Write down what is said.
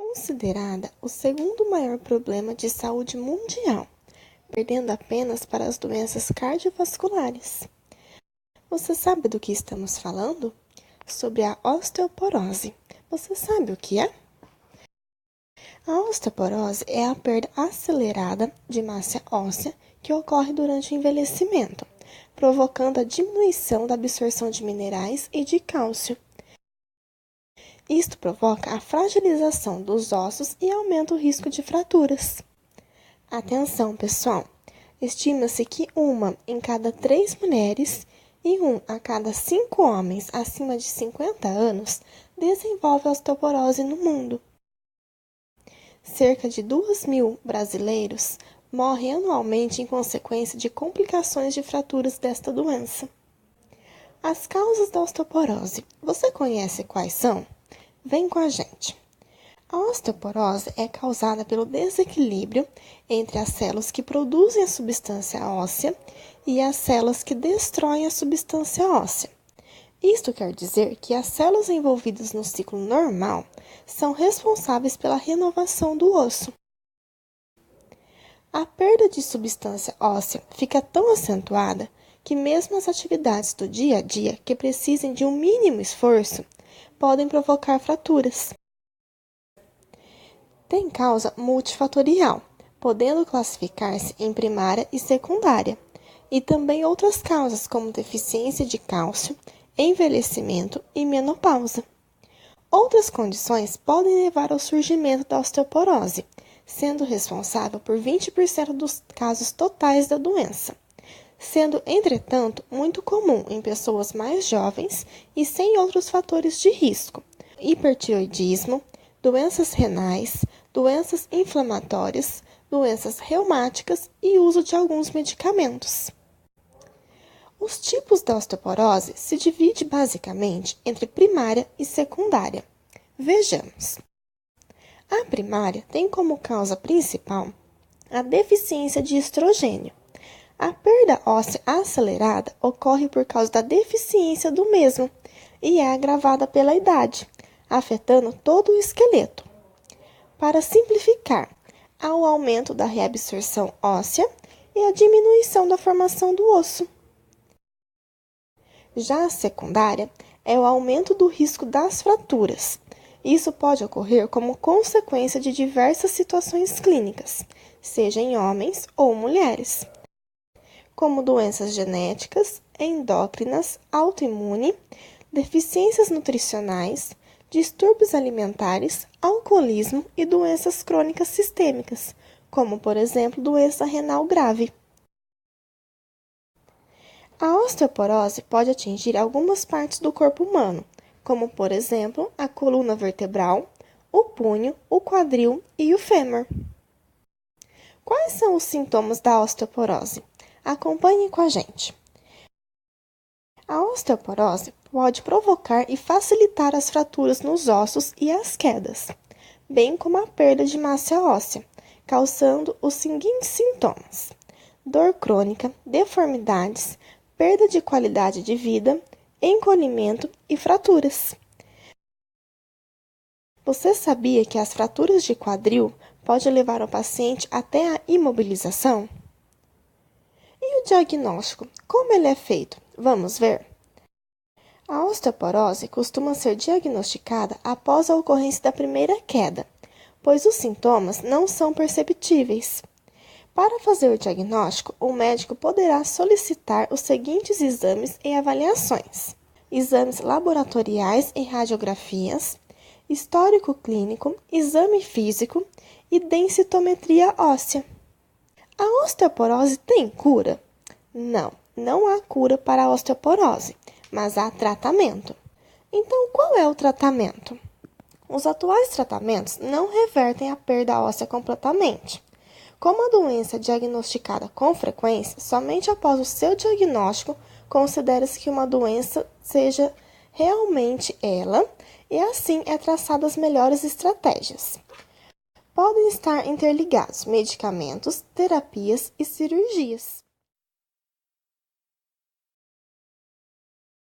Considerada o segundo maior problema de saúde mundial, perdendo apenas para as doenças cardiovasculares. Você sabe do que estamos falando? Sobre a osteoporose. Você sabe o que é? A osteoporose é a perda acelerada de massa óssea que ocorre durante o envelhecimento, provocando a diminuição da absorção de minerais e de cálcio. Isto provoca a fragilização dos ossos e aumenta o risco de fraturas. Atenção, pessoal! Estima-se que 1 em cada 3 mulheres e 1 a cada 5 homens acima de 50 anos desenvolve osteoporose no mundo. Cerca de 2.000 brasileiros morrem anualmente em consequência de complicações de fraturas desta doença. As causas da osteoporose, você conhece quais são? Vem com a gente. A osteoporose é causada pelo desequilíbrio entre as células que produzem a substância óssea e as células que destroem a substância óssea. Isto quer dizer que as células envolvidas no ciclo normal são responsáveis pela renovação do osso. A perda de substância óssea fica tão acentuada que mesmo as atividades do dia a dia que precisem de um mínimo esforço podem provocar fraturas. Tem causa multifatorial, podendo classificar-se em primária e secundária, e também outras causas como deficiência de cálcio, envelhecimento e menopausa. Outras condições podem levar ao surgimento da osteoporose, sendo responsável por 20% dos casos totais da doença, sendo, entretanto, muito comum em pessoas mais jovens e sem outros fatores de risco, hipertiroidismo, doenças renais, doenças inflamatórias, doenças reumáticas e uso de alguns medicamentos. Os tipos da osteoporose se dividem basicamente entre primária e secundária. Vejamos. A primária tem como causa principal a deficiência de estrogênio. A perda óssea acelerada ocorre por causa da deficiência do mesmo e é agravada pela idade, afetando todo o esqueleto. Para simplificar, há o aumento da reabsorção óssea e a diminuição da formação do osso. Já a secundária é o aumento do risco das fraturas. Isso pode ocorrer como consequência de diversas situações clínicas, seja em homens ou mulheres, como doenças genéticas, endócrinas, autoimune, deficiências nutricionais, distúrbios alimentares, alcoolismo e doenças crônicas sistêmicas, como, por exemplo, doença renal grave. A osteoporose pode atingir algumas partes do corpo humano, como, por exemplo, a coluna vertebral, o punho, o quadril e o fêmur. Quais são os sintomas da osteoporose? Acompanhe com a gente. A osteoporose pode provocar e facilitar as fraturas nos ossos e as quedas, bem como a perda de massa óssea, causando os seguintes sintomas: dor crônica, deformidades, perda de qualidade de vida, encolhimento e fraturas. Você sabia que as fraturas de quadril podem levar o paciente até a imobilização? E o diagnóstico, como ele é feito? Vamos ver? A osteoporose costuma ser diagnosticada após a ocorrência da primeira queda, pois os sintomas não são perceptíveis. Para fazer o diagnóstico, o médico poderá solicitar os seguintes exames e avaliações: exames laboratoriais e radiografias, histórico clínico, exame físico e densitometria óssea. A osteoporose tem cura? Não, não há cura para a osteoporose, mas há tratamento. Então, qual é o tratamento? Os atuais tratamentos não revertem a perda óssea completamente. Como a doença é diagnosticada com frequência, somente após o seu diagnóstico considera-se que uma doença seja realmente ela, e assim é traçadas melhores estratégias. Podem estar interligados medicamentos, terapias e cirurgias.